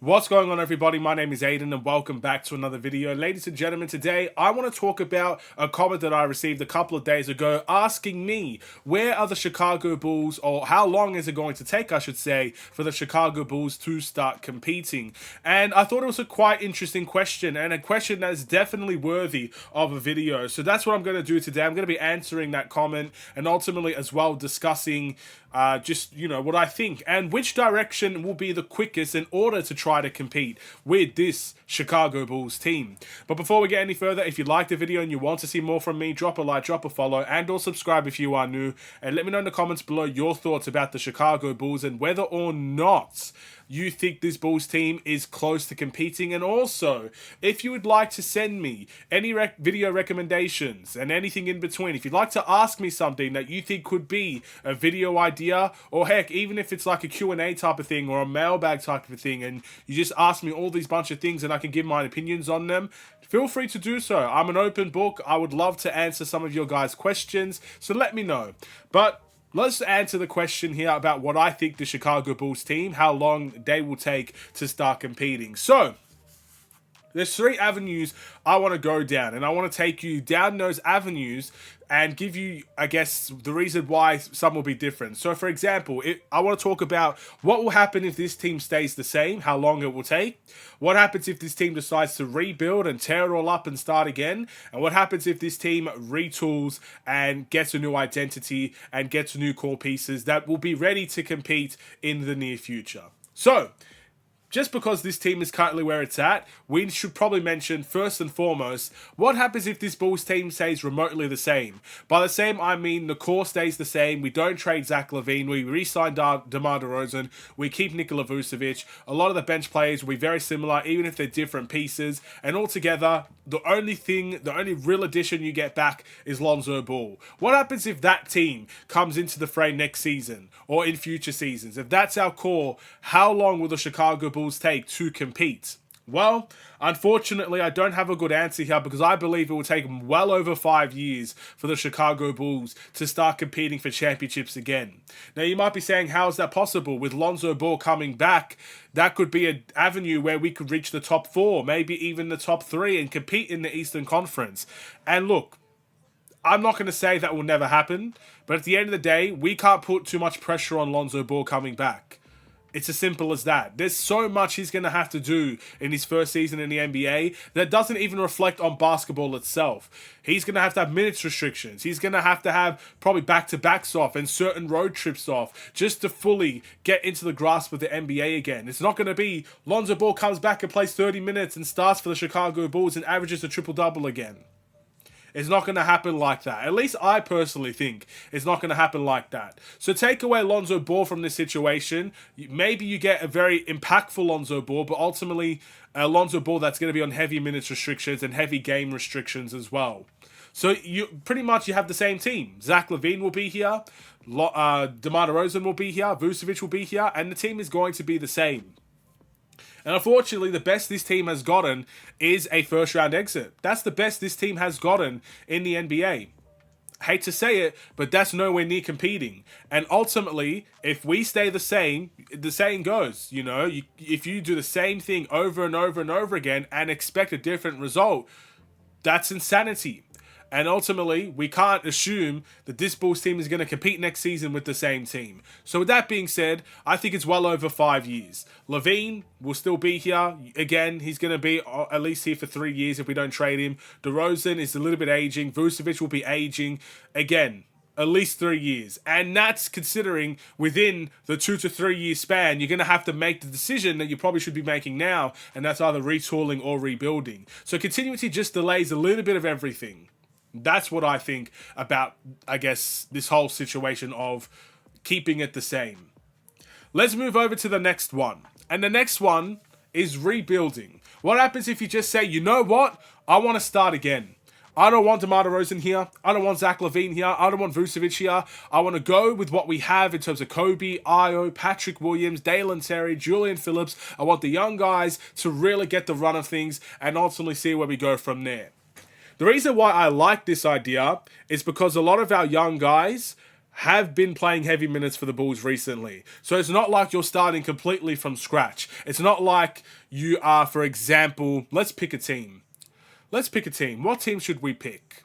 What's going on, everybody? My name is Aiden and welcome back to another video. Ladies and gentlemen, today I want to talk about a comment that I received a couple of days ago asking me where are the Chicago Bulls, or how long is it going to take, I should say, for the Chicago Bulls to start competing. And I thought it was a quite interesting question, and a question that is definitely worthy of a video. So that's what I'm going to do today. I'm going to be answering that comment and ultimately as well discussing what I think and which direction will be the quickest in order to try to compete with this Chicago Bulls team. But before we get any further, if you like the video and you want to see more from me, drop a like, drop a follow, and or subscribe if you are new, and let me know in the comments below your thoughts about the Chicago Bulls and whether or not you think this Bulls team is close to competing. And also, if you would like to send me any video recommendations and anything in between, if you'd like to ask me something that you think could be a video idea, or heck, even if it's like a Q&A type of thing or a mailbag type of thing, and you just ask me all these bunch of things and I can give my opinions on them, feel free to do so. I'm an open book. I would love to answer some of your guys' questions, so let me know. But let's answer the question here about what I think the Chicago Bulls team, how long they will take to start competing. So, there's three avenues I want to go down, and I want to take you down those avenues and give you, I guess, the reason why some will be different. So, for example, I want to talk about what will happen if this team stays the same, how long it will take. What happens if this team decides to rebuild and tear it all up and start again? And what happens if this team retools and gets a new identity and gets new core pieces that will be ready to compete in the near future? So, just because this team is currently where it's at, we should probably mention, first and foremost, what happens if this Bulls team stays remotely the same? By the same, I mean the core stays the same, we don't trade Zach LaVine, we re-sign DeMar DeRozan, we keep Nikola Vucevic, a lot of the bench players will be very similar, even if they're different pieces, and altogether, the only real addition you get back is Lonzo Ball. What happens if that team comes into the fray next season, or in future seasons? If that's our core, how long will the Chicago Bulls take to compete? Well, unfortunately, I don't have a good answer here because I believe it will take well over 5 years for the Chicago Bulls to start competing for championships again. Now, you might be saying, how is that possible? With Lonzo Ball coming back, that could be an avenue where we could reach the top 4, maybe even the top 3 and compete in the Eastern Conference. And look, I'm not going to say that will never happen, but at the end of the day, we can't put too much pressure on Lonzo Ball coming back. It's as simple as that. There's so much he's going to have to do in his first season in the NBA that doesn't even reflect on basketball itself. He's going to have minutes restrictions. He's going to have probably back-to-backs off and certain road trips off just to fully get into the grasp of the NBA again. It's not going to be Lonzo Ball comes back and plays 30 minutes and starts for the Chicago Bulls and averages a triple-double again. It's not going to happen like that. At least I personally think it's not going to happen like that. So take away Lonzo Ball from this situation. Maybe you get a very impactful Lonzo Ball, but ultimately a Lonzo Ball that's going to be on heavy minutes restrictions and heavy game restrictions as well. So you have the same team. Zach LaVine will be here. DeMar DeRozan will be here. Vucevic will be here. And the team is going to be the same. And unfortunately, the best this team has gotten is a first-round exit. That's the best this team has gotten in the NBA. Hate to say it, but that's nowhere near competing. And ultimately, if we stay the same, the saying goes, if you do the same thing over and over and over again and expect a different result, that's insanity. And ultimately, we can't assume that this Bulls team is going to compete next season with the same team. So with that being said, I think it's well over 5 years. LaVine will still be here. Again, he's going to be at least here for 3 years if we don't trade him. DeRozan is a little bit aging. Vucevic will be aging. Again, at least 3 years. And that's considering within the 2 to 3 year span, you're going to have to make the decision that you probably should be making now, and that's either retooling or rebuilding. So continuity just delays a little bit of everything. That's what I think about, I guess, this whole situation of keeping it the same. Let's move over to the next one. And the next one is rebuilding. What happens if you just say, you know what? I want to start again. I don't want DeMar DeRozan here. I don't want Zach LaVine here. I don't want Vucevic here. I want to go with what we have in terms of Kobe, Io, Patrick Williams, Dalen Terry, Julian Phillips. I want the young guys to really get the run of things and ultimately see where we go from there. The reason why I like this idea is because a lot of our young guys have been playing heavy minutes for the Bulls recently. So it's not like you're starting completely from scratch. It's not like you are, for example, let's pick a team. Let's pick a team. What team should we pick?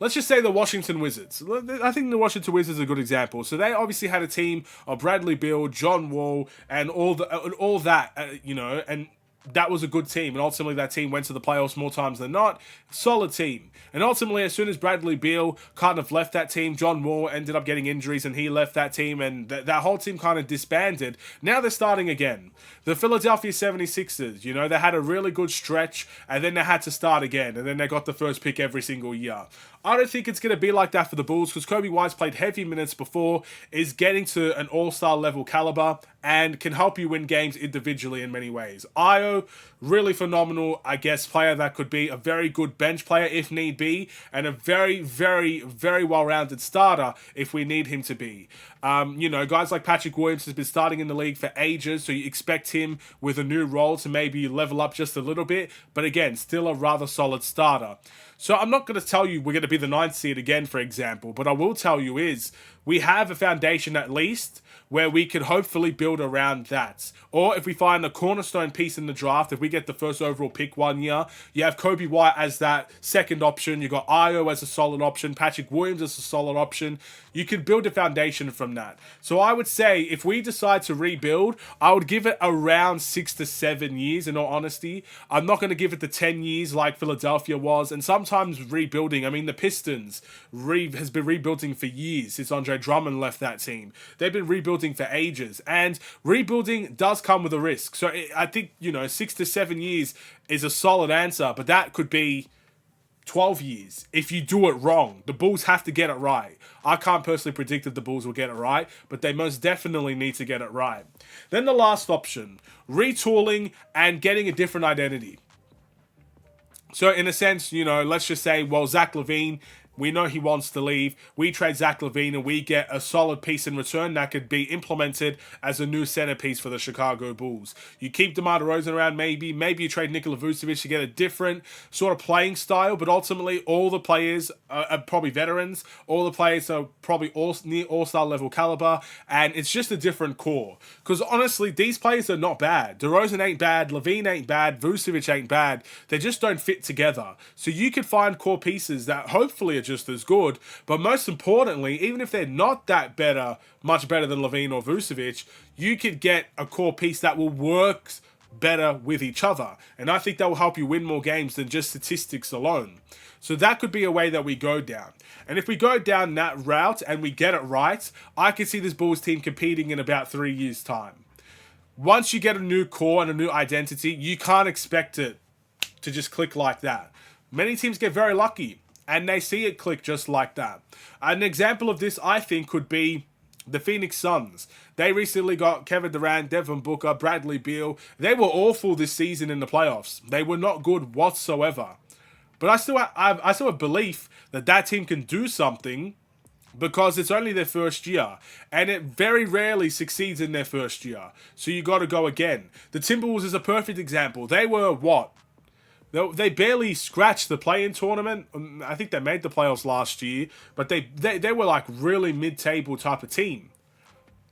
Let's just say the Washington Wizards. I think the Washington Wizards is a good example. So they obviously had a team of Bradley Beal, John Wall, and all that, and that was a good team. And ultimately, that team went to the playoffs more times than not. Solid team. And ultimately, as soon as Bradley Beal kind of left that team, John Wall ended up getting injuries and he left that team, and that whole team kind of disbanded. Now they're starting again. The Philadelphia 76ers, they had a really good stretch, and then they had to start again, and then they got the first pick every single year. I don't think it's going to be like that for the Bulls because Kobe White's played heavy minutes before, is getting to an all-star level caliber, and can help you win games individually in many ways. Io, really phenomenal, I guess, player that could be a very good bench player if need be, and a very, very, very well-rounded starter if we need him to be. Guys like Patrick Williams has been starting in the league for ages, so you expect him with a new role to maybe level up just a little bit, but again, still a rather solid starter. So I'm not going to tell you we're going to be the 9th seed again, for example, but I will tell you is we have a foundation at least where we could hopefully build around that. Or if we find a cornerstone piece in the draft, if we get the first overall pick one year, you have Kobe White as that second option, you got Io as a solid option, Patrick Williams as a solid option. You could build a foundation from that. So I would say if we decide to rebuild, I would give it around 6 to 7 years, in all honesty. I'm not going to give it the 10 years like Philadelphia was. And sometimes rebuilding, the Pistons has been rebuilding for years since Andre Drummond left that team. They've been rebuilding for ages. And rebuilding does come with a risk. So I think, 6 to 7 years is a solid answer, but that could be 12 years if you do it wrong. The Bulls have to get it right. I can't personally predict if the Bulls will get it right, but they most definitely need to get it right. Then the last option, retooling and getting a different identity. So in a sense, let's just say, Zach LaVine, we know he wants to leave. We trade Zach LaVine and we get a solid piece in return that could be implemented as a new centerpiece for the Chicago Bulls. You keep DeMar DeRozan around, maybe you trade Nikola Vucevic to get a different sort of playing style, but ultimately all the players are probably veterans. All the players are probably near all-star level caliber, and it's just a different core. Because honestly, these players are not bad. DeRozan ain't bad, LaVine ain't bad, Vucevic ain't bad. They just don't fit together. So you could find core pieces that hopefully are just as good, but most importantly, even if they're not that much better than LaVine or Vucevic, you could get a core piece that will work better with each other, and I think that will help you win more games than just statistics alone. So that could be a way that we go down, and if we go down that route and we get it right, I can see this Bulls team competing in about 3 years' time. Once you get a new core and a new identity, you can't expect it to just click like that. Many teams get very lucky and they see it click just like that. An example of this, I think, could be the Phoenix Suns. They recently got Kevin Durant, Devin Booker, Bradley Beal. They were awful this season in the playoffs. They were not good whatsoever. But I still have belief that team can do something because it's only their first year. And it very rarely succeeds in their first year. So you got to go again. The Timberwolves is a perfect example. They were what? They barely scratched the play-in tournament. I think they made the playoffs last year, but they were like really mid-table type of team.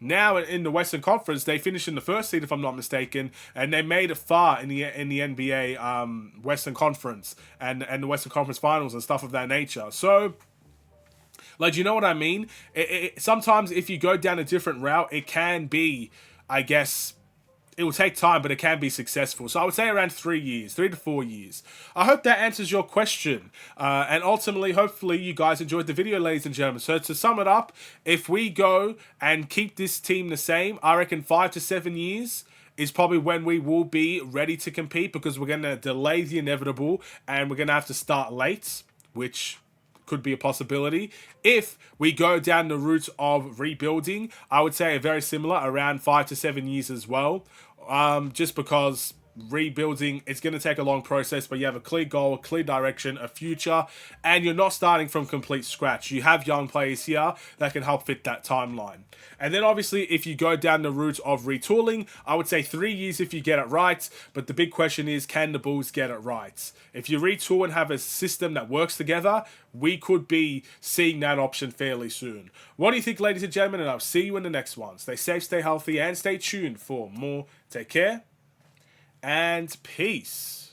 Now in the Western Conference, they finished in the first seed, if I'm not mistaken, and they made it far in the NBA Western Conference and the Western Conference Finals and stuff of that nature. So, you know what I mean? Sometimes if you go down a different route, it can be, I guess, it will take time, but it can be successful. So I would say around 3 to 4 years. I hope that answers your question. And ultimately, hopefully, you guys enjoyed the video, ladies and gentlemen. So to sum it up, if we go and keep this team the same, I reckon 5 to 7 years is probably when we will be ready to compete, because we're going to delay the inevitable and we're going to have to start late, which could be a possibility. If we go down the route of rebuilding, I would say a very similar, around 5 to 7 years as well. Just because rebuilding. It's going to take a long process, but you have a clear goal, a clear direction, a future, and you're not starting from complete scratch. You have young players here that can help fit that timeline. And then obviously, if you go down the route of retooling, I would say 3 years if you get it right. But the big question is, can the Bulls get it right? If you retool and have a system that works together, we could be seeing that option fairly soon. What do you think, ladies and gentlemen? And I'll see you in the next one. Stay safe, stay healthy, and stay tuned for more. Take care and peace.